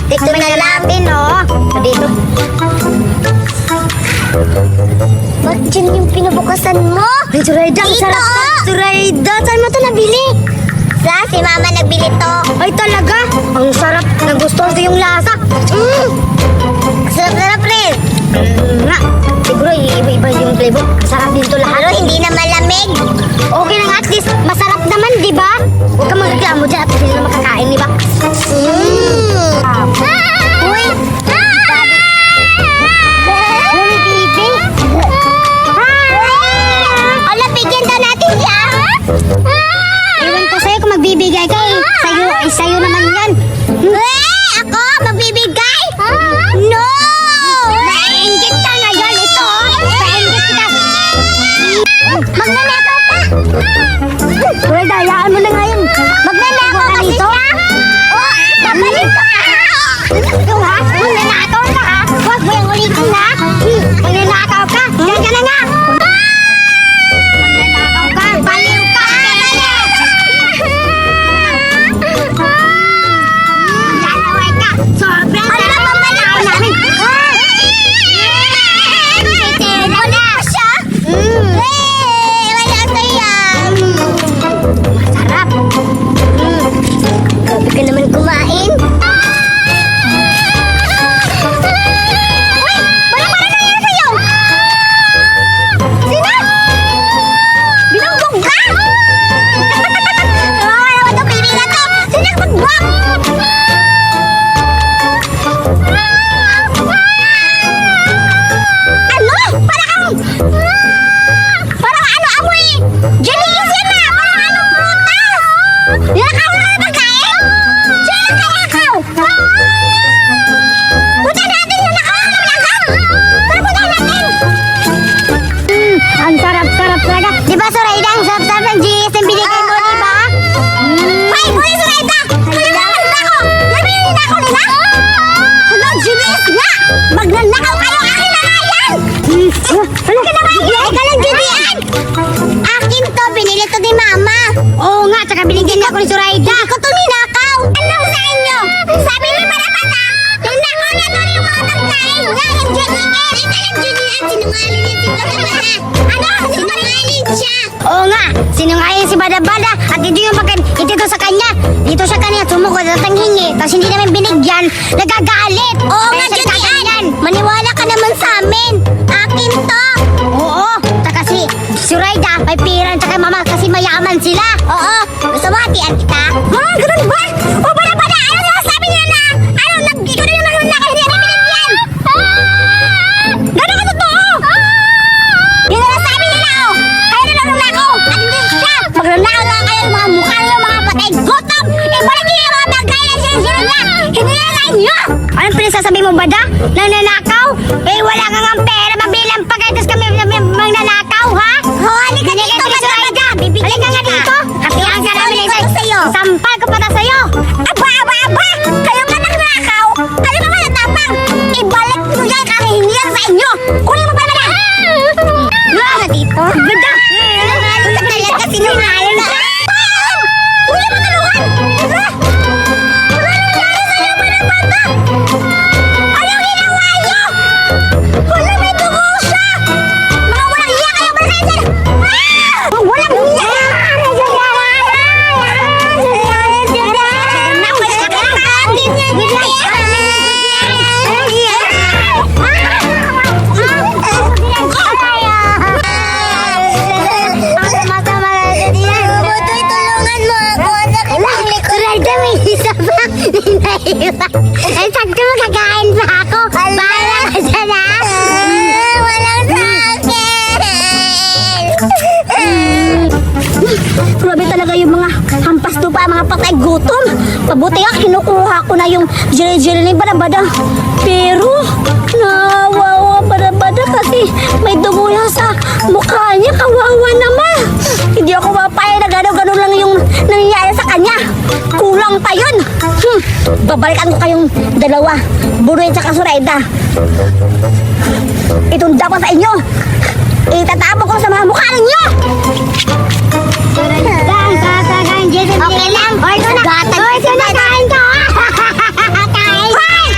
Tikman na natin, oh. Dito. Ba't dyan yung pinabukasan mo? Ay, Zoraida, ang sarap to. Zoraida, saan mo to nabili? Si Mama nagbili to. Ay, talaga? Ang sarap. Nagustuhan ko yung lasa. Sarap-sarap rin. Nga. Siguro, iba-iba yung flavor. Sarap din to lahat. Pero hindi na malamig. Okay lang, at least masarap naman, di ba? Huwag kang magreklamo dyan at hindi na makakain, di ba? Uy! Ala, bigyan daw natin siya. Iwan ko sa'yo kung magbibigay ka eh. Sa'yo naman yan. Ako? Magbibigay? No! Nainggit ka ngayon ito. Nainggit kita. Magnanakaw ka. Uy, dayaan mo na ngayon. Magnanakaw ka dito? Oh, babalik ka. Ito ha? Magnanakaw ka ha? Huwag mo yung ulitin ha? Magnanakaw ka. Diyan ka na nga. Magnanakaw ka. Baliw ka. Lalaway ka. Sobrang sarap ang baliw namin. Wala siya. Wala ko yan. Masarap. Grabe ka naman kumain. Ang sarap-sarap talaga. Di ba, Zoraida? Ang sarap-sarap ng GS yung binigay mo, di ba? Ay, boy, Zoraida! Kaya naman na ako! Nabili na ako nila? Hello, GS nga! Magnanakaw kayo! Akin na nga yan! Ano ka naman yan? Ikaw lang, GS! Akin to! Binili to ni Mama! Oo nga, tsaka binigyan niya ako ni Zoraida! Ako to ninakaw! Alam sa inyo! Sabi ni Marapata! Yung nakaw niya to yung mga pagkain! Nga, yung GS! Ikaw lang, GS! Sinungaling niya si Badabada! Ano? Sinungaling siya! Oo nga! Sinungaling si Badabada! At ito yung pagkain, ito sa kanya! Dito siya kanina sumukod at ang hingi! Tapos hindi namin binigyan! Nagagalit! Oo nga, GS! Maniwala ka naman sa amin! Akin to! Oo! Tsaka si Zoraida, may pira tsaka Mama kasi mayaman sila! Oo! Gusto mo hatian kita? Ha? Ganun ba? O Badabada! Ano sabi niya na? Ano? Ikaw na yung naglulaka! Hindi namin binigyan! Gano'n ka totoo? Yun na sabi nila, oh! Kayo na naglulako! At hindi siya! Maglulako lang kayo ng mga mukha nyo, mga patay gutom! Ibalik niyo yung mga bagay na sinasira niya! Hindi na lang nyo! Anong pinasasabi mo, Bada? Nananakaw? Eh, wala kang ang pera, mabilang pagay, tapos kami magnanakaw, ha? Halika dito, Bada! Halika nga dito! Hatihan ka namin sa'yo! Sampal ko pata sa'yo! Aba! Kayo nga nagnakaw! Kayo nga natapang! Ibalik mo yan kami hindi lang sa inyo! Kunin mo pa naman! Nga dito! Bada! Talaga sinungaling na! Kunin mo tulungan! Diba? Wala nang nangyari sa'yo mga bata! Anong ginawa niyo? Wala may dugo siya! Mga walang hiya kayo ba sa inyo? Walang hiya! Ay, sakto magkakain pa ako. Bahala ka dyan, ha? Walang sakit. Grabe talaga yung mga hampas lupa, mga patay gutom. Mabuti nga, kinukuha ko na yung jili-jili ni Badabada. Pero, nawawa Badabada kasi may dugo yan sa mukha niya. Kawawa naman. Hindi ako mapaya na gano'n lang yung nangyayari sa kanya. Kulang pa yun. Babalikan ko kayong dalawa. Buruin sa Zoraida. Itong dapat sa inyo. Itatapon ko sa mga mukha ninyo. Okay lang. Ito na. Ito na. Kain ka. Kain.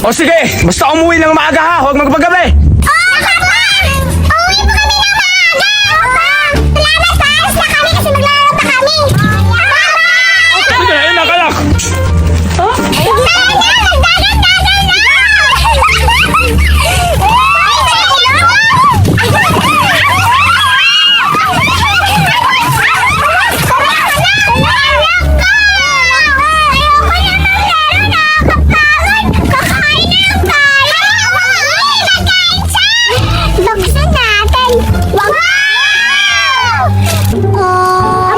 O sige, basta umuwi lang maaga ha, huwag magpagabi. Oo, papa! Uwi po kami ng maaga! Salamat sa ayos na kami kasi maglalaro pa kami! Papa! Sige, inak anak. Dagat na! Buksan natin! Wow! Oh!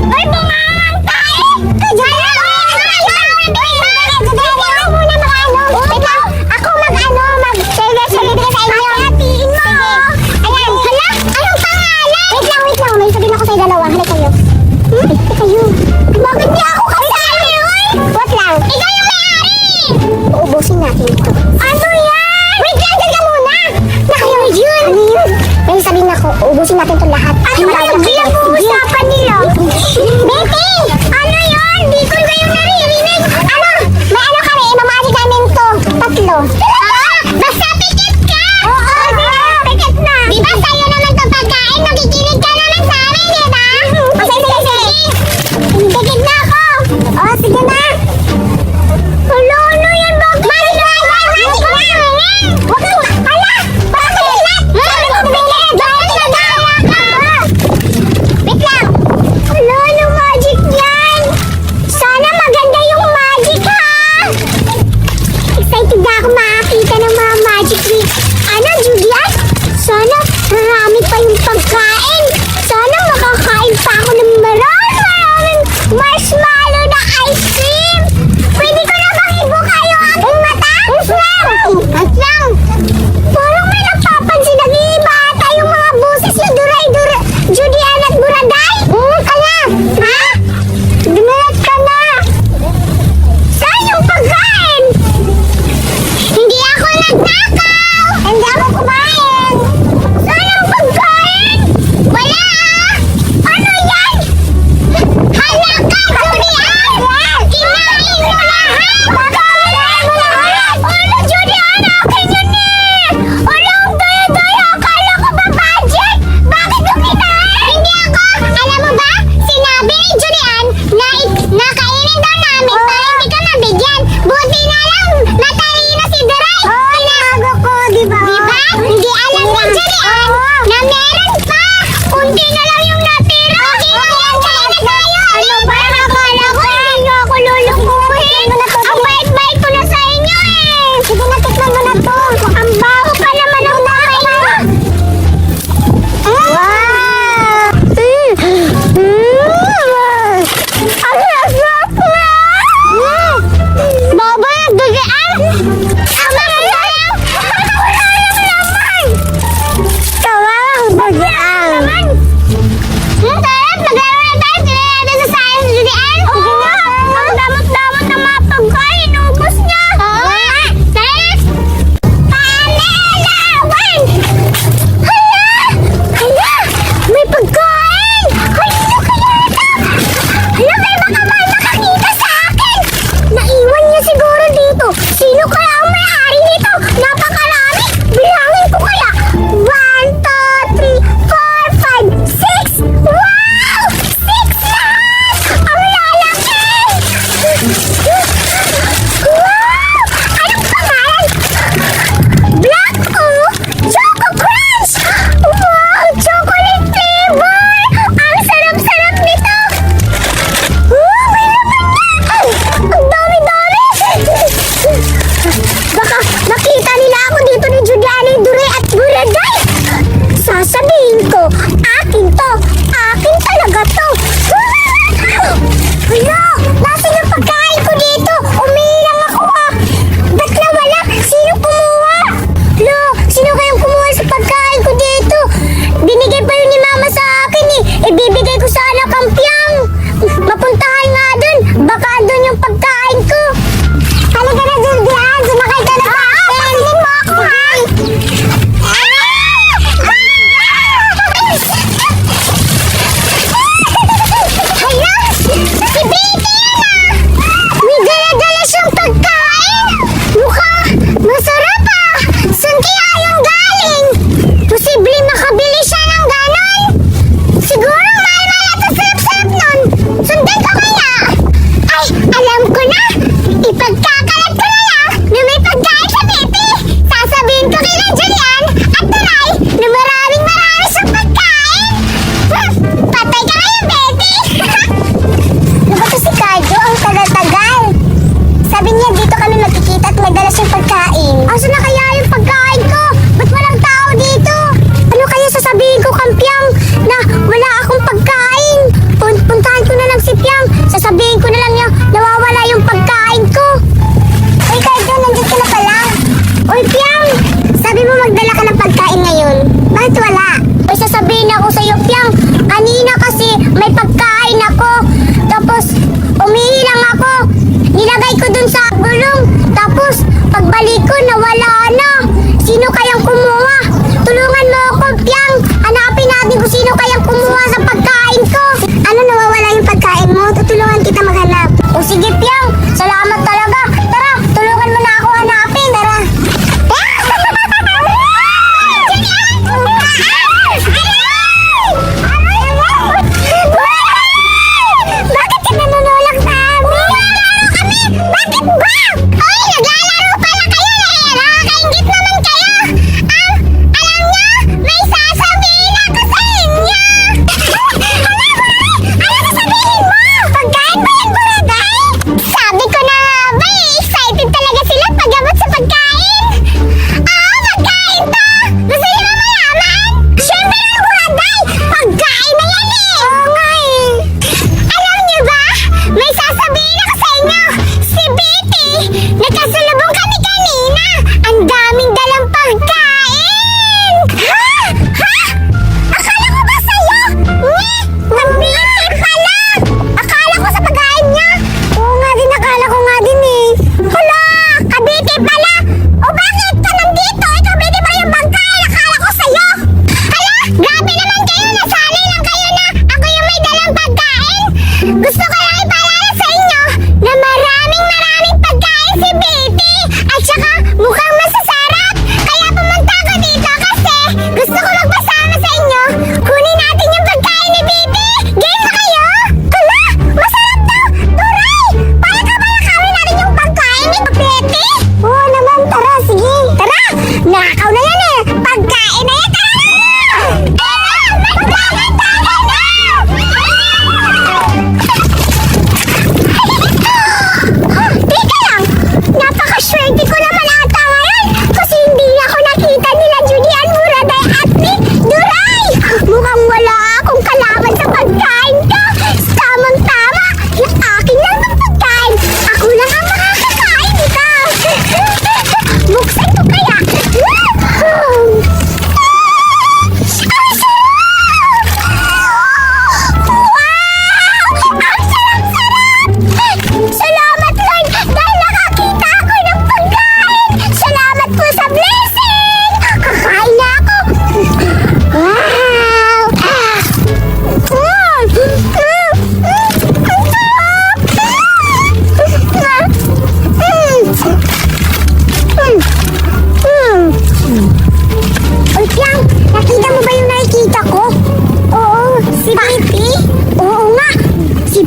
Ay, bungang tayo! Ako mag-celebrate sa inyo. Hatiin mo. Ayan, hala, anong pangalan? Wait lang, may sabihin ako sa dalawa. Halika kayo. Kayo. Bakit di ako kasali? Wait lang. Ikaw yung may-ari! Uubusin natin ito. Ano yan? Wait lang, dyan ka muna. Nakayo yun. Ano yun? May sabihin ako, uubusin natin ito lahat. Ano yun? Di ang uusapan nila. Betty! Ano yun? Di ko kayo naririnig. Ano? May ano kami, imamali namin to. Tatlo. Basta pikit ka! Oo, pikit na. Di ba sa'yo naman to pagkain? Nakikinig ka naman sa amin, di ba? O sige. Pikit na ako. O, sige na. Hala, ano yan? Matik na! Huwag kang... Hala! Bakit? Bakit? Bakit?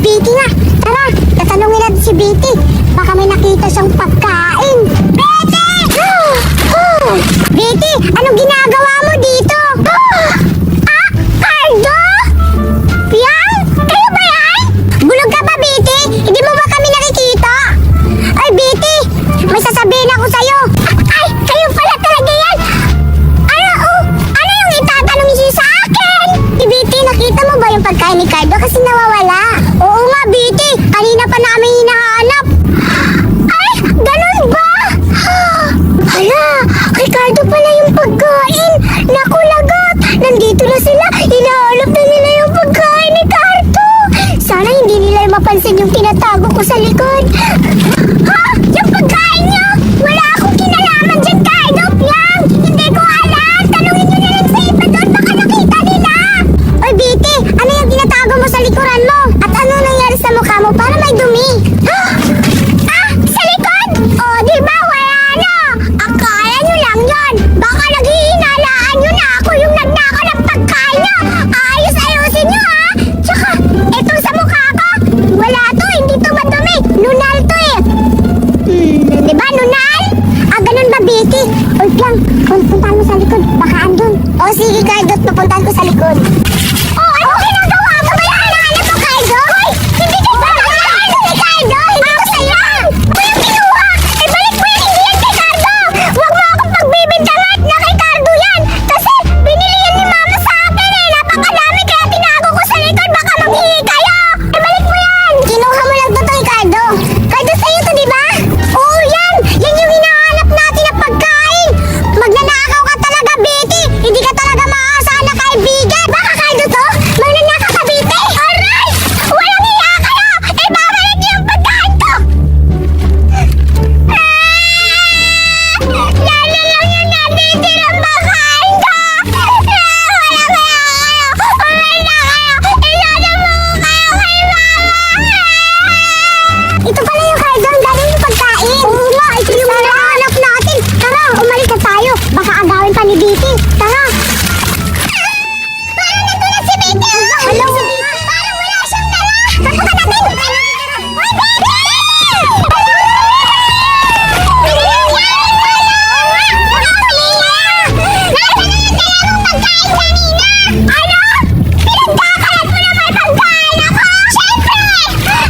Betty nga. Tara, tatanungin natin si Betty. Baka may nakita siyang pagkain. Betty! Betty, anong ginagawa mo dito? Cardo? Piang? Kayo ba yan? Bulog ka ba, Betty? Hindi mo ba kami nakikita? Ay, Betty, may sasabihin ako sa'yo. Ay, kayo pala talaga yan. Ano yung itatanong niyo sa akin? Betty, nakita mo ba yung pagkain ni Cardo kasi nawawala? Oo nga, Betty. Kanina pa namin hinahanap. Ay, ganun ba? Hala, kay Cardo pala yung pagkain. Naku, lagot. Nandito na sila. Hinahanap na nila yung pagkain ni Cardo. Sana hindi nila mapansin yung tinatago ko sa likod. Ha? Yung pagkain niyo? Wala akong kinalaman dyan, Cardo. Piang, hindi ko alam. Tanungin niyo na lang sa iba doon. Baka nakita nila. Oy, Betty, ano yung tinatago mo sa likuran mo? At ano nangyari sa mukha mo para may dumi? Sa likod? Oh, di ba wala na? Akala nyo lang yon. Baka naghihinalaan nyo na ako yung nagnakaw ng pagkain nyo. Ayusin nyo, ha? Tsaka, etong sa mukha ko, wala to, hindi to madumi. Nunal to eh. Di ba, nunal? Ganun ba, Betty? Uy, Piang, puntahan mo sa likod. Baka andun. O, sige, Cardo, pupuntahan ko sa likod. Oh, ano ginagawa mo? Ba yung hinahanap mo, Cardo? Hoy, hindi ka ba hinahanap ni Cardo? Hindi ko sa'yo. Ako yung kinuha. Balik mo yan, hindi yan kay Cardo. Huwag mo akong pagbibintangan na kay Cardo yan. Kasi binili yan ni Mama sa akin eh. Napakalami kaya tinago ko sa likod. Baka maghihi kayo. Balik mo yan. Kinuha mo lang to kay Cardo. Cardo, sa'yo to, di ba? Oo, yan. Yan yung hinahanap natin na pagkain. Magnanakaw ka talaga, Betty. Hindi ka talaga maaasahan na kaibigan. Baka Cardo to? Magnanakaw ka, Betty. Alright! Walang hiya kayo. Babalik niyo yung pagkain ko. Lalo lang yung natitirang pagkain ko. Walang hiya kayo. Umain na kayo. Isasama ko kayo kay Mama. Ito pala yung Cardo. Ang galing yung pagkain. Oo nga, ito yung hinahanap natin. Tara, umalis na tayo. Baka agawin pa ni Betty. Tara. Parang natulad si Betty. Hello. Parang wala siyang dala. Pagpaka natin. Hoy, Betty! Ano? Pinagkakalat mo na may pagkain ako? Siyempre!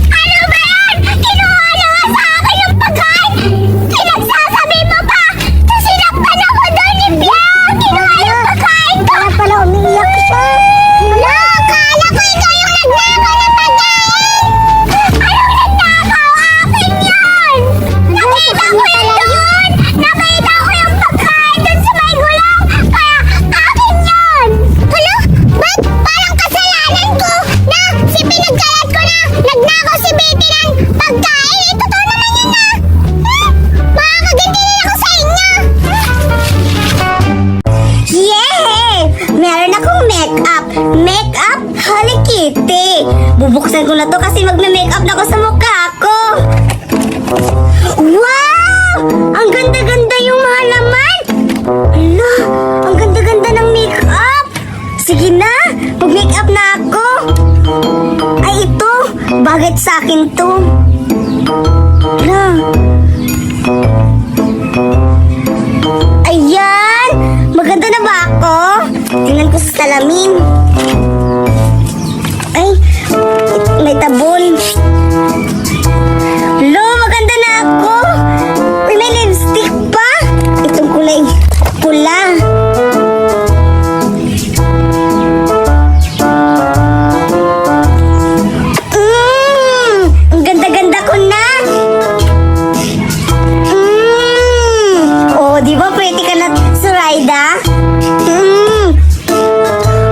Ano ba yan? Kinuha na nga sa akin yung pagkain! Pinagsasabi mo pa! Sinaktan ako doon ni Piang! Kinuha yung pagkain ko! Kaya pala umiiyak siya! Wala! Akala ko ikaw yung nagnakaw ng pagkain! Anong nagnakaw? Akin yun! Nakita ko yun doon! Nakita ko yung pagkain doon sa may gulong! Kaya akin yun! Hala? Ba't parang kasalanan ko na si pinagkalat ko na nagnakaw si Betty ng pagkain? Eh, totoo naman yun na! Makakagantilin ako sa inyo! Yay! Meron akong make-up! Make-up? Hello Kitty! Bubuksan ko na to kasi magme-make-up na ako sa mukha ko! Wow! Ang ganda-ganda yung mga laman! Hala! Ang ganda-ganda ng make-up! Sige na! Mag-make-up na ako! Ay, ito! Bakit sa akin to? Hala! Ayan! Maganda na ba ako? Tingnan ko sa salamin. Ay! May tabon. Lo, maganda na ako! Uy, may lipstick pa! Itong kulay pula. Ang ganda-ganda ko na! Oh, di ba pretty ka na, Zoraida?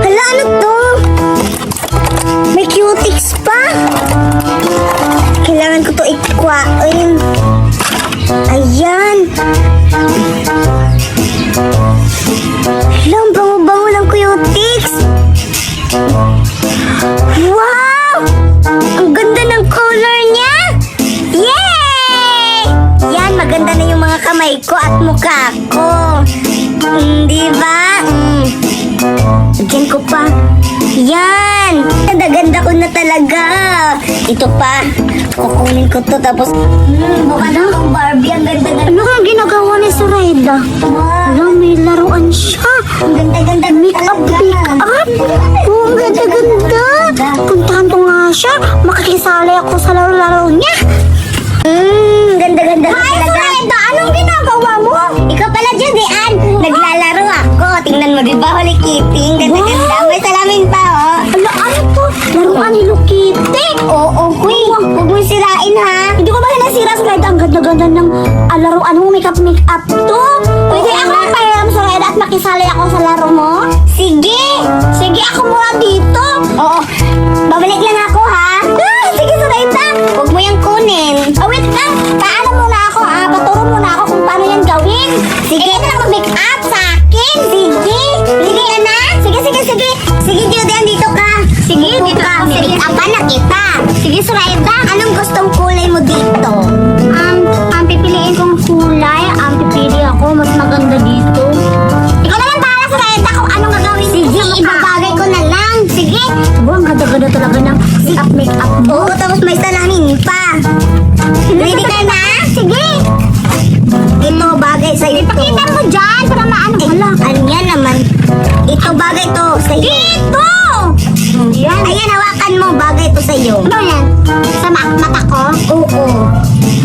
Hala, ano to? May cutics pa. Kailangan ko to ikwain. Ayan. Hala, ang bango-bango ng cutics. Wow! Ang ganda ng color niya. Yay! Yan, maganda na yung mga kamay ko at mukha ko. Di ba? Lagyan ko pa. Yan! Ganda-ganda ko na talaga. Ito pa. Kukunin ko to tapos... mukha na akong Barbie. Ang ganda-ganda. Ano kang ginagawa ni Zoraida? Alam, may laruan siya. Ang ganda-ganda. Make-up. Oh, ang ganda-ganda. Puntahan ko nga siya. Makikisali ako sa laro-laro niya. Ganda-ganda talaga. Zoraida, anong ginagawa mo? Ikaw pala, Judian. Naglalaro ako. Tingnan mo, di ba, Holy Kitty? Ang ganda-ganda. May salamin pa, oh. Ala, ano to? Laruan ni Lukite. Oo, Kuy. Huwag mo sirain, ha? Hindi ko ba nasira, Zoraida? Ang ganda-ganda ng laruan mo. Make-up to. Pwede ako pahiram, Zoraida, at makisali ako sa laro mo? Sige. Sige, ako muna dito. Oo. Babalik lang ako, ha? Sige, Zoraida. Huwag mo yung kunin. Oh, wait lang. Paano muna ako, Paturo muna ako kung paano yan gawin. Sige na mag-make up sa akin. Sige. Sige, anak. Sige. Sige, Judian, dito ka. Sige, dito ka. ako. Make up na kita. Sige, Zoraida. Anong gustong kulay mo dito? Ang pipiliin kong kulay, ang pipili ako, mas maganda dito. Ikaw na lang bahala, Zoraida, kung anong gagawin. Sige, ibabagay ko na lang. Sige. Oh, ang ganda-ganda talaga ng make-up mo. Oo, tapos may salamin pa. Ready ka na? Sige. Ito, bagay sa'yo. Ipakita mo dyan para maano. Wala. Ano yan naman? Ito, bagay to sa'yo. Dito! Yan. Ayan, hawakan mo. Bagay to sa'yo. Ano yan? Sa mata ko? Oo.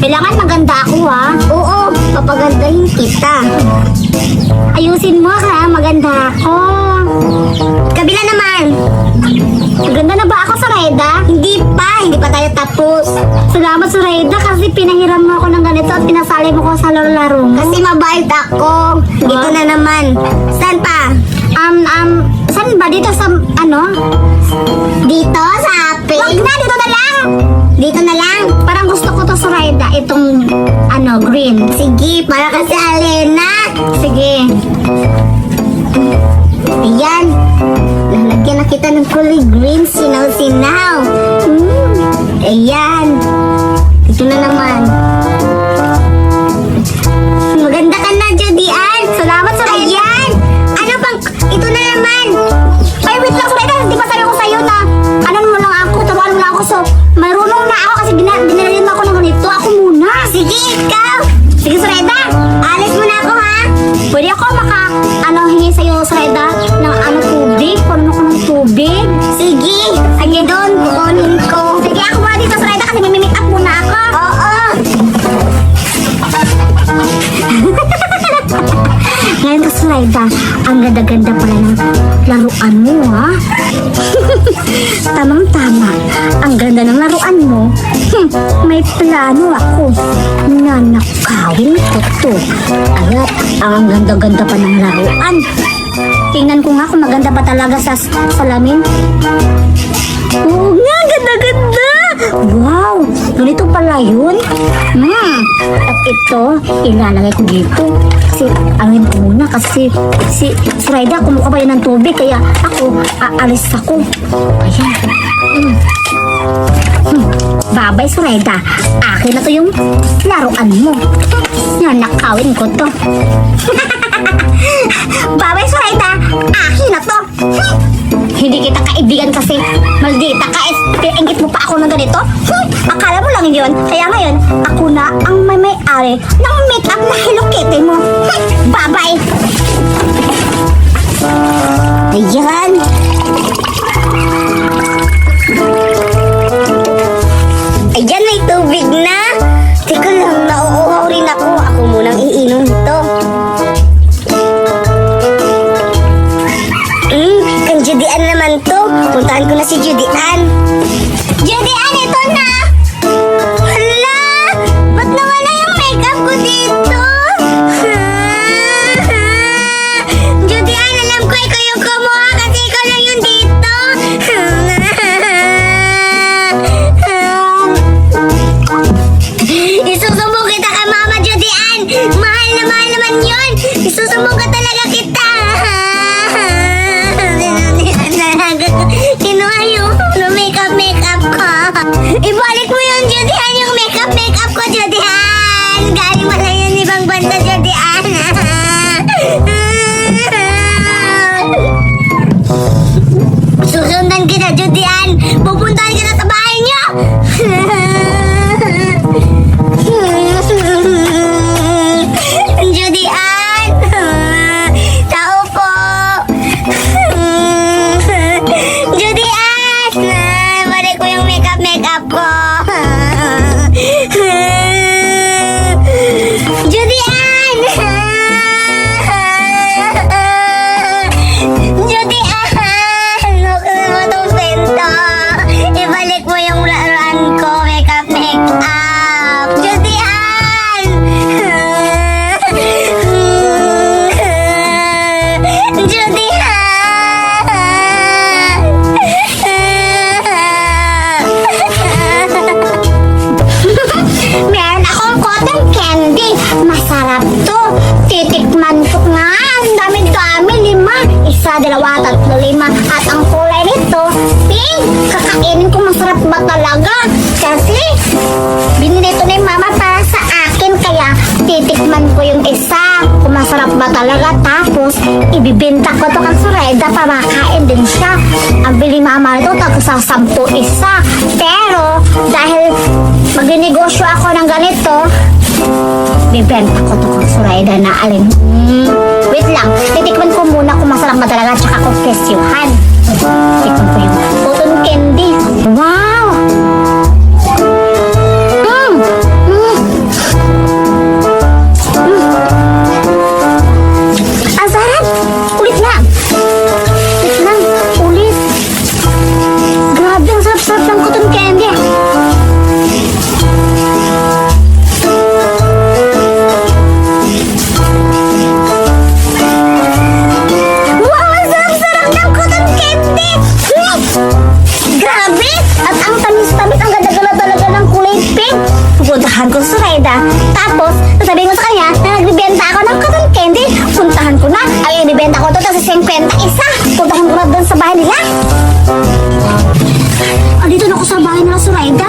Kailangan maganda ako, ha? Oo, papagandahin kita. Ayusin mo, ha? Maganda ako. Kabila naman. Maganda na ba ako, Zoraida? Hindi pa tayo tapos. Salamat, Zoraida, kasi pinahiram mo ako ng ganito at pinasali mo ko sa laro-laro mo. Kasi mabait ako. Ito na naman. Saan pa? Saan ba? Dito sa, ano? Dito sa akin. Wag na, dito na lang! Dito na lang. Parang gusto ko to, Zoraida, itong, green. Sige, para kasi Alena. Sige. Ayan. Lalagyan na kita ng kulay green. Sinaw-sinaw. Ayan. Ito na naman. Maganda ka na, Judian. Salamat, Zoraida. Ayan. Ano pang... Ito na naman. Ay, wait lang, Zoraida. Di ba sabi ko sa'yo na, ano mo lang ako, tawaran mo lang ako. So, marunong na ako kasi binalin mo ako ng ganito. Ako muna. Sige, ikaw. Sige, Zoraida. Alis mo na ako, ha? Pwede ako hingi sa'yo, Zoraida, ng tubig. Kunin ako ng tubig. Sige. Sige doon. Kukunin ko. Sige, ako muna dito, Zoraida, kasi may make up muna ako. Oo. Ngayon ka, Zoraida, ang ganda-ganda pala ng laruan mo, ha? Tamang-tama. Ang ganda ng laruan mo. May plano ako na nakawin ko to. Ayat, ang ganda-ganda pa ng laruan. Tingnan ko nga kung maganda ba talaga sa salamin. Oo nga, ganda-ganda! Wow! Ganito pala yun? At ito, ilalagay ko dito. Kasi, angin ko muna kasi si Zoraida kumuha pa yun ng tubig. Kaya ako, aalis ako. Ayan. Babay, Zoraida. Akin na to yung laruan mo. Yan, nakawin ko to. Babay, Zoraida. Akin na to. Hindi kita kaibigan kasi maldita ka. Ingit mo pa ako ng ganito. Akala mo lang yun. Kaya ngayon, ako na ang may-ari ng make-up na Hello Kitty mo. Bye-bye! Ayan. Ayan, may tubig na. Teka lang, nauuhaw rin ako. Ako munang iinom ito. Kang Judian naman to. Puntahan ko na si Judian. Judian, ito na! Hala! Ba't nawala yung makeup ko dito? Judian, alam ko ikaw yung kumuha kasi ikaw lang yung dito. Isusumbong kita kay Mama Judian. Mahal naman yun. Isusumbong ka talaga kita. Kinuha yung make up ka. Ibalik Pupuntahan ka na sa bahay niyo! Judy Ann! Tao po! Judy Ann! Balik ko yung makeup ko! Judy Ann! Judy Ann! Huwag ka naman itong bento! Ibalik mo yung laruan ko, makeup! Judy Ann! Judy Meron akong cotton candy. Masarap to. Titikman ko nga. Ang dami-dami. 5. 1, 2, 3, 5. At ang kulay nito, pink. Kakainin ko, masarap ba talaga? Kasi, binili ito ni mama para sa akin. Kaya, titikman ko yung isa. Kung masarap ba talaga. Tapos, ibibenta ko to kang Sureda para makain din siya. Ang bili mama nito, sa 10 isa. Pero, dahil magninegosyo ako ng ganito, bibenta ko to kang Sureda na alin. Wait lang, titikman ko muna kung masarap ba talaga tsaka kung kesyuhan. Titikman ko yung cotton candy. Wow! Ang sarap! Ulit lang! Ulit lang! Ulit! Grabe, ang sarap-sarap ng cotton candy. Wow, ang sarap-sarap ng cotton candy! Grabe! At ang tamis-tamis, ang ganda-ganda talaga ng kulay pink. Pupuntahan ko sa Sureda. Tapos, sasabihin ko sa kanya na nagbibenta ako ng cotton candy. Puntahan ko na. Ay, ibibenta ko to sa 50 isa. Puntahan ko na doon sa bahay nila. Dito na ako sa bahay nila, Sureda.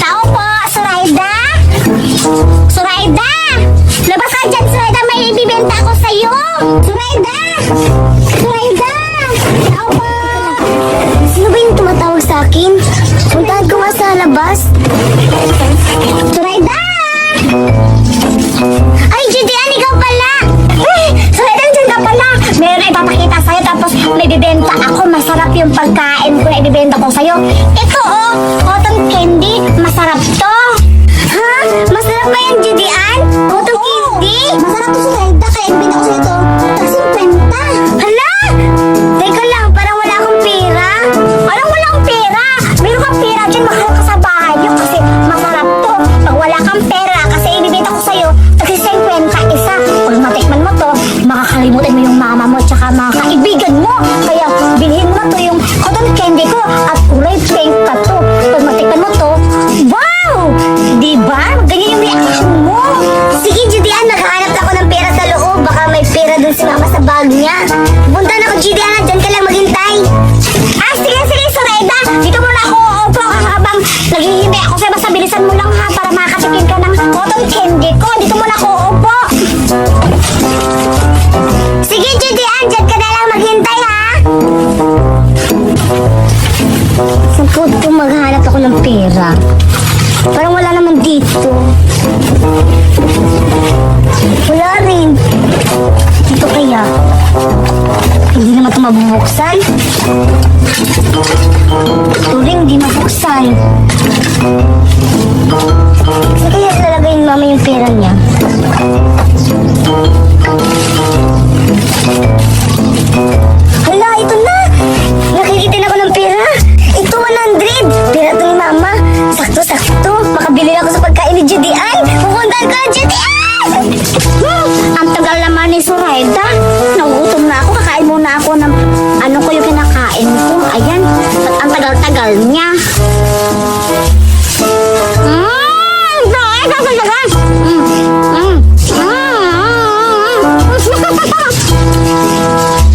Tao po, Sureda! Sureda! Labas ka dyan, Sureda. May ibibenta ako sa'yo. Sureda! Sureda! Tao po! Sino ba yung tumatawag sa akin? Puntahan ko nga sa labas. Sureda! Ay, Judian, ikaw pala! Sureda, dyan ka pala! Meron ipapakita sa'yo tapos may bibenta ako. Masarap yung pagkain ko na ibibenta ko sa'yo. Ito oh, cotton candy. Masarap to. Ha? Masarap ba yan, Judian? Cotton candy? Masarap to, Sureda. Kaya ibibenta ko sa'yo to. Tapos 50. Hala! Teka lang, parang wala akong pera. Parang wala akong pera. Meron kang pera dyan, mahal ka sa bahay niyo kasi masarap to. Pag wala kang pera, kasi ibibenta ko sa'yo, kasi 50 isa. Pag matikman mo to, makakalimutan mo yung mama mo tsaka mga kaibigan mo. Kaya bilhin mo na to yung cotton candy ko at kulay pink ka to. Pag matikman mo to, wow! Diba? Ganyan yung reaction mo. Sige, Judian, naghahanap ako ng pera sa loob. Baka may pera dun si mama sa bag niya. Punta na ako, Judian. Diyan ka lang maghintay. Sige, Sureda. Dito muna ako uupo habang naghihintay ako sa'yo. Basta bilisan mo lang ha para makatikim ka ng cotton candy ko. Dito muna ako uupo. Sige, Judian. Diyan ka na lang maghintay ha. Saan ko maghanap ako ng pera? Parang wala naman dito. Wala rin. Dito kaya? Hindi naman ito mabubuksan. Ito rin, hindi mabuksan. Saan kaya lalagay ni mama yung pera niya? Hala, ito na! Nakikita na ako ng pera. Ito, 100. Pera ito ni mama. Sakto-sakto. Makabili ako sa pagkain ni Judian. Pupuntahan ko na Judian! Ang tagal naman ni Sureda. Nagutom na ako. Kakain muna ako ng ano ko yung kinakain ko. Ayan. At ang tagal-tagal niya.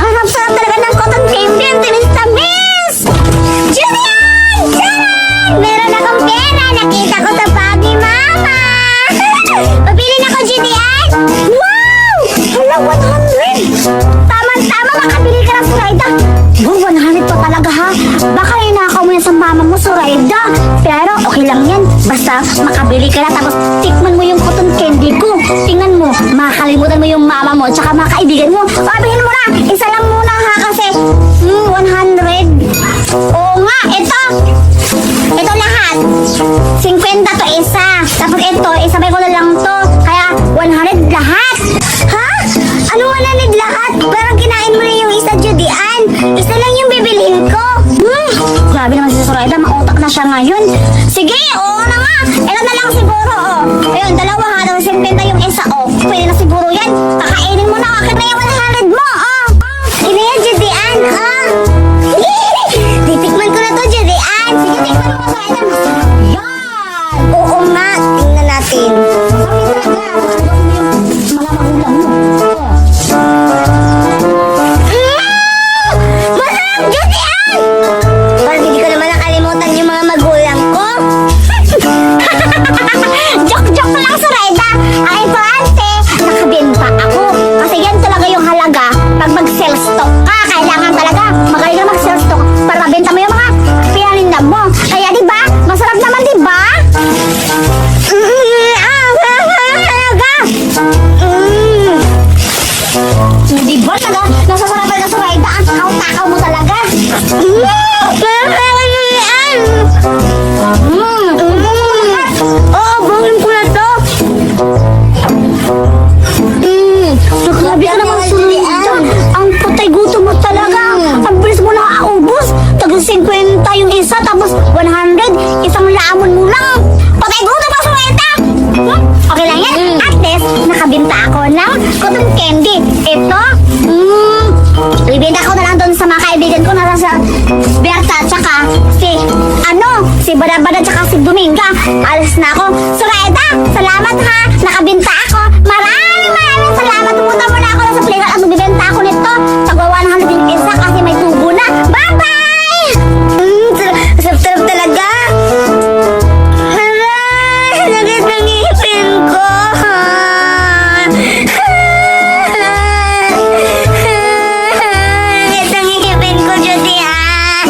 Ang sarap talaga ng cotton candy. Ang tinis-tamis. Julian! Julian! Meron akong pera. Nakita ko sa bag ni mama. Pabili na ko, Julian. Wow! Hala, 100! Tama-tama, makabili ka ng Suraida. Yung 100 pa talaga ha. Baka inakaw mo yan sa mama mo, Suraida. Pero okay lang yan. Basta makabili ka na tapos tikman mo yung cotton candy ko. Tingnan mo, makakalimutan mo yung mama mo tsaka mga kaibigan mo. Sabihin mo na, isa lang muna ha kasi 100. Oo nga, ito. Ito lahat. 50 to isa. Tapos ito, isabay ko na lang to. Kaya 100 lahat. Ha? Ano 100 lahat? Parang kinain mo na yung isa, Judian. Isa lang yung bibilihin ko. Grabe naman si Suraida, mautak na siya ngayon. Sige, oo na nga. Ito na lang siguro, oh. Ayun, dalawa ha. Tapos 50 yung isa, oh. Pwede na siguro yan. Kakainin mo na. Akit na yung 100 mo, oh. Ina yan, Judian, oh. Titikman ko na to, Judian. Sige, tikman mo, Suraida. Yan. Oo nga, tingnan natin. Sabi talaga, mga magulang mo. Masarap, Judian! Parang hindi ko naman nakalimutan yung mga magulang ko. Joke-joke lang, Suraida. Ang importante, nakabenta ako. Kasi yan talaga yung halaga. Pag mag-sell stock ka, kailangan talaga magaling ka mag-sell stock para mabenta mo yung mga pinaninda mo. Kaya diba, masarap naman diba? Diba, nasasarapan na, Suraida. Ang takaw-takaw mo talaga. Oo, bawin ko na to. Grabe ka naman, Suraida. Ang patay gutom mo talaga. Ang bilis mo nakaubos. Tagang 50 yung isa, tapos 100. Isang lamon mo lang. Patay gutom mo, Suraida. Okay lang yan. At least, nakabinta ako ng cotton candy. Ito, ibinta ko na lang doon sa mga kaibigan ko na sa Berta, tsaka si Badabada, tsaka si Dominga. Alis na ako. Suraida, salamat ha. Nakabinta ako. Maraming salamat. Pumunta mo na ako sa playground at magbibenta ako nito. Tagwa 100 yung isa kasi may tubo na. Bye-bye! Sarap talaga. Nagit ng ngipin ko. Nagit ng ngipin ko, Judian.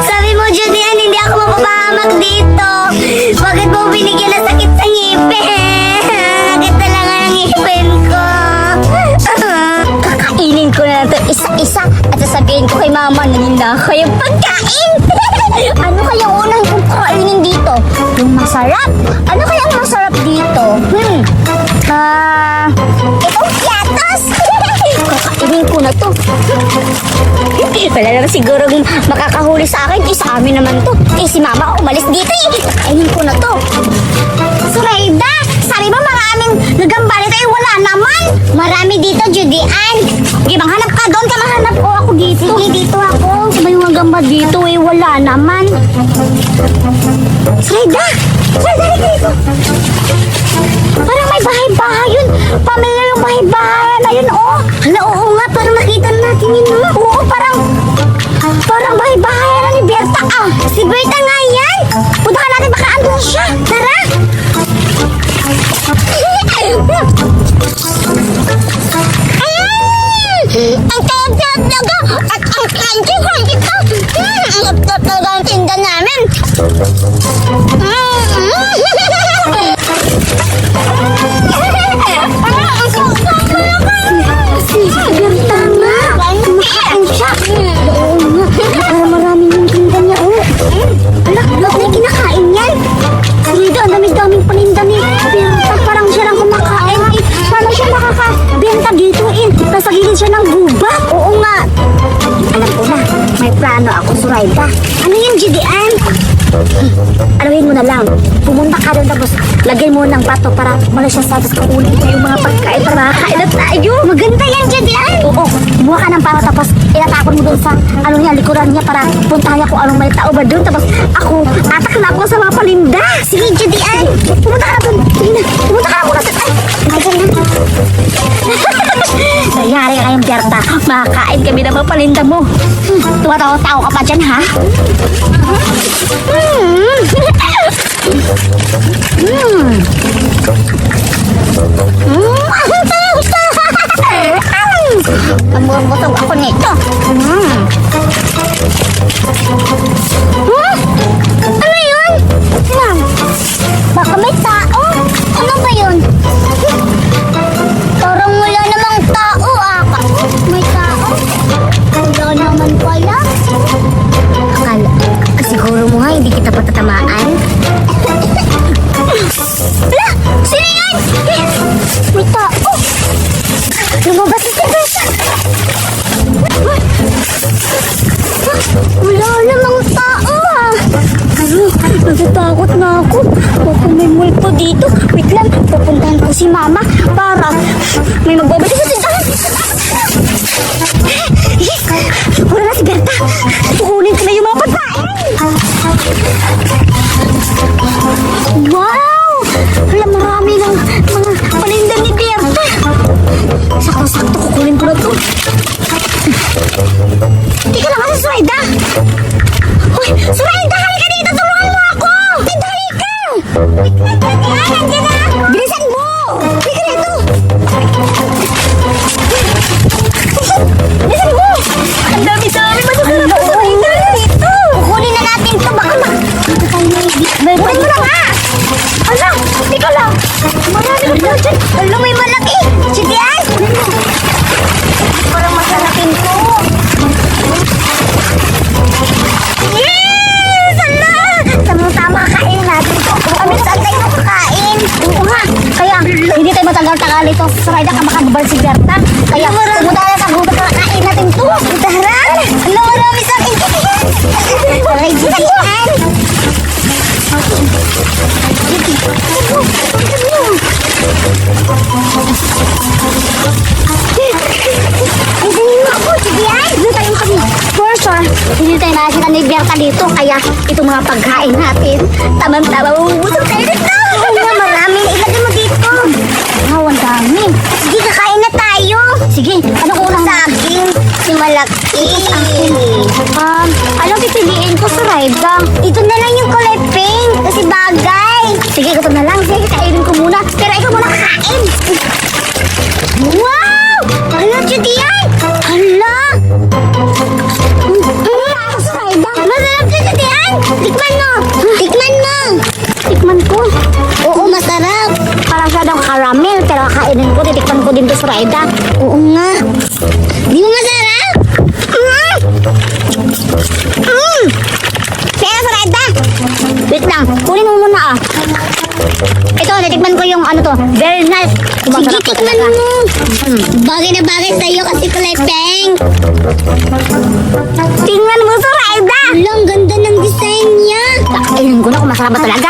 Sabi mo, Judian, hindi ako mapapahamak dito. Bakit mo binigyan ng sakit sa ngipin? Nagit talaga ng ngipin ko. Kakainin ko na ito isa-isa at sasabihin ko kay mama na ninakaw yung pagkain. Ano kaya unang kong kakainin dito? Yung masarap? Ano kaya ang masarap dito? Itong piatos! Kakainin ko na to. Wala naman siguro makakahuli sa akin. Sa amin naman to. Si mama umalis dito eh. Kakainin ko na to. Suraida, sabi mo maraming gagamba nito eh. Wala naman. Marami dito, Judian. Sige, manghanap ka doon. Kamahanap ko ako dito. Sige, dito ako. Sabi yung gagamba dito eh. Wala naman. Suraida! Suraida, dito. Parang may bahay-bahay yun. Pamilya yung bahay-bahay na yun, oh. Hala, oo nga. Parang nakita natin yun, oh. Oo, parang bahay-bahay na ni Berta, ah. Si Berta nga yan. Puntahan natin, baka andun siya. Tara. Ang tawag-tawag at ang crunchy-crunchy to. Ang tawag talaga ang tinda namin. Si Berta nga. Kumakain siya. Oo nga. Maraming yung tinda niya, oh. Alak, bakit niya kinakain yan? Suraida, ang dami-daming paninda ni Berta. Parang siya lang kumakain. Paano siya makakabenta dito eh? Nasa gilid siya ng gubat. Oo nga. Alam ko na, may plano ako, Suraida. Ano yan, Judian? Anuhin mo na lang. Pumunta ka doon tapos lagay mo ng bato para malas siya sa tapos kakunin ko yung mga pagkain para makakain na tayo. Maganda yan, Judian. Oo, kumuha ka ng bato tapos itatapon mo doon sa likuran niya para puntahan niya kung anong may tao ba doon. Tapos ako, atak na ako sa mga palinda. Sige, Judian. Pumunta ka na doon. Sige na, pumunta ka na muna sa... Ay, ganyan. Nangyari ka kayong Berta. Makakain kami ng mga palinda mo. Tumatawa-tawa ka pa dyan, ha? Namumutog ako nito. Ano yun? Baka may tao. Ano ba yun? Parang wala namang tao ah. May tao? Wala naman pala. Akala, siguro mo nga hindi kita patatamaan. Wala! Sino yun? May tao. Lumabas na si Berta. Wala namang tao ah. Natatakot na ako. Baka may multo dito. Wait lang, pupuntahan ko si Mama para may magbabalik sa tindahan. Wala na si Berta. Tukunin ko na yung mga pagkain. Wow! Wala, marami ng mga paninda ni Berta. Sakto-sakto, kukunin ko na ito. Hindi ka lang kasi, Suraida. Uy, Suraida, halika dito. Tulungan mo ako. Halika. Nandiyan na. Bilisan mo. Halika dito. Bilisan mo. Ang dami-dami. Masasarap ang Suraida. Dito. Kukunin na natin ito. Baka kunin mo na nga. Ala, tika lang. Marami na dyan. Ala, may malaki. Sitian. Parang masarapin ko. Yes! Ala! Tama-tama, kain natin ito. Kami saan tayo makakain? Oo nga. Kaya, hindi tayo matagal-tagal ito. Sarayda ka makagabal si Berta. Kaya, tumudala sa gubat na kain natin ito. Tara! Ala, marami sa akin. Aray, sitian. Hinintay na sila ni Berta dito, kaya itong mga pagkain natin, tamang-tama, mabubusog tayo dito. Oo nga, marami. Ilagay mo dito. Wow, ang dami. Sige, kakain na tayo. Sige, ano ko lang? Sa akin, si malaki. Alam, pipiliin ko sa Raida. Ito na lang yung kulay pink, kasi bagay. Sige, ito na lang. Sige, kainin ko muna. Pero ikaw muna kakain. Wow! Ano, Judian? Hala! Masarap na Judian! Tikman mo! Tikman mo! Tikman ko? Oo, masarap. Parang siya daw caramel, pero kakainin ko. Titikman ko din to sa Raida. Oo nga. Di mo masarap? Kaya sa Raida! Wait lang, kunin mo muna ah. Ito, natikman ko yung ano to. Very nice. Sige, tikman mo. Bagay na bagay sa'yo kasi kulay pink. Tingnan mo sa Raida. Ang ganda ng design niya. Kakainin ko na kung masarap ba talaga.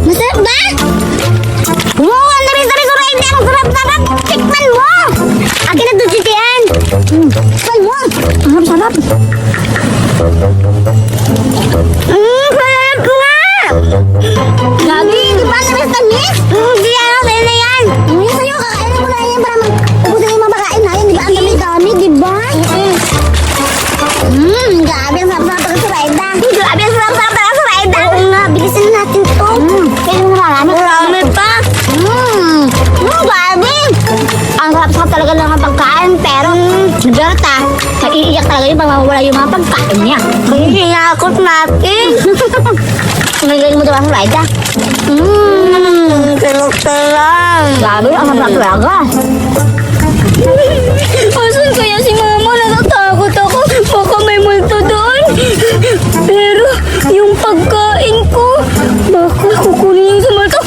Masarap ba? Wow, ang dami-dami sa Raida. Ang sarap-sarap. Tikman mo. Akin na doon, Titian. Tikman mo. Ang sarap. Sarap nga! Lagi, di ba namis-tamis? Hindi ano, sa'yo na yan. Hindi sa'yo, kakainin mo na yan para ubusin yung mabakain na yan. Di ba? Ang dami-dami, di ba? Grabe, ang sarap-sarap talaga sa Raida. Grabe, ang sarap-sarap talaga sa Raida. Oo nga, bilisan natin to. Kaya mo marami. Marami pa. Grabe. Ang sarap-sarap talaga lang ang pagkain, pero Berta, nag-iiyak talaga yung mawawala yung mga pagkain niya. Hinakot natin. Nagaling mo diba sa Raida? Sarap-sarap. Grabe, ang sarap talaga. Asan kaya si Mama? Natatakot ako. Baka may multo doon. Pero yung pagkain ko, baka kukunin yung sa multo.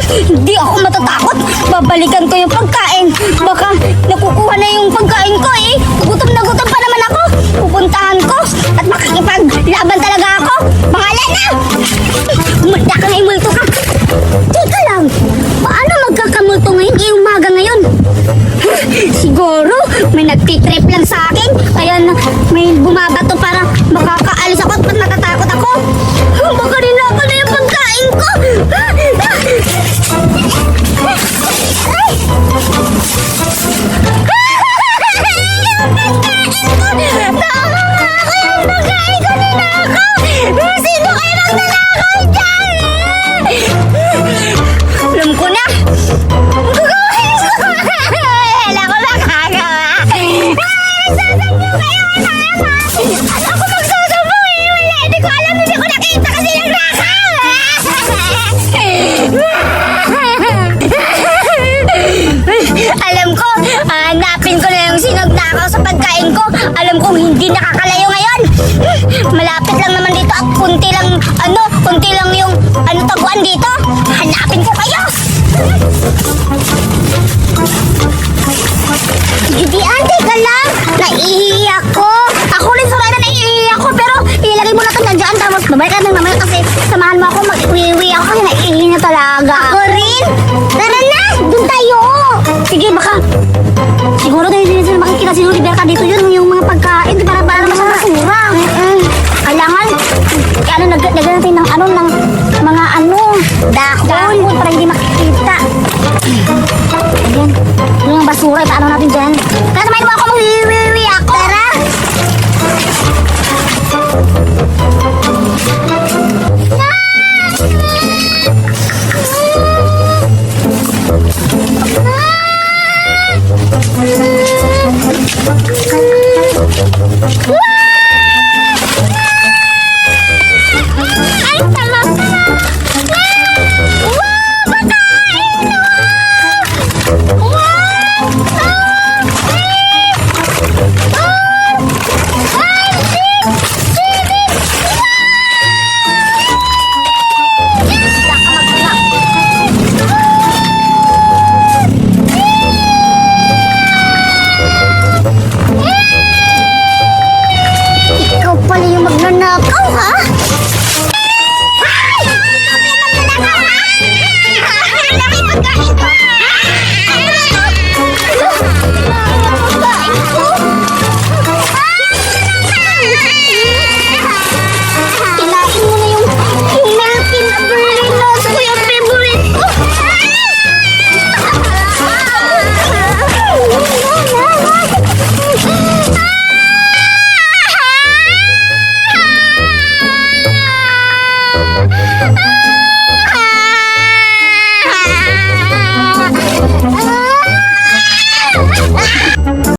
Hindi ako matatakot. Babalikan ko yung pagkain. Baka nakukuha na yung pagkain ko eh. Gutom na gutom pa naman ako. Pupuntahan ko at makikipaglaban talaga ako. Pangalan na! Umanda ka na yung multo ka. Teka lang, paano magkakamulto ngayon? Umaga ngayon. Siguro may nagtitrip lang sa akin. Kaya may bumabato para makakaalis ako at natatakot ako. Baka rin ako na yung pagkain ko. Sino kayo maglalakaw dyan? Hindi nakakalayo ngayon. Malapit lang naman dito at kunti lang yung taguan dito. Hanapin ko kayo. Hindi, teka lang. Naiiyak ko. Ako rin, Soraya, naiiyak ko. Pero ilagay mo na ito dyan. Tapos babalik ka ng mamaya kasi samahan mo ako. Mag-iwi ako kasi naiiyak na talaga. Ako rin. Tara na, dun tayo. Sige, baka. Siguro tayo din sila makikita si Oliver ka dito yun. Yung mga pagkain. Para naman sa basura. Kailangan. Kaya nagdagdag natin ng mga dahon. Para hindi makikita. Ayan. Yung basura, paano natin dyan?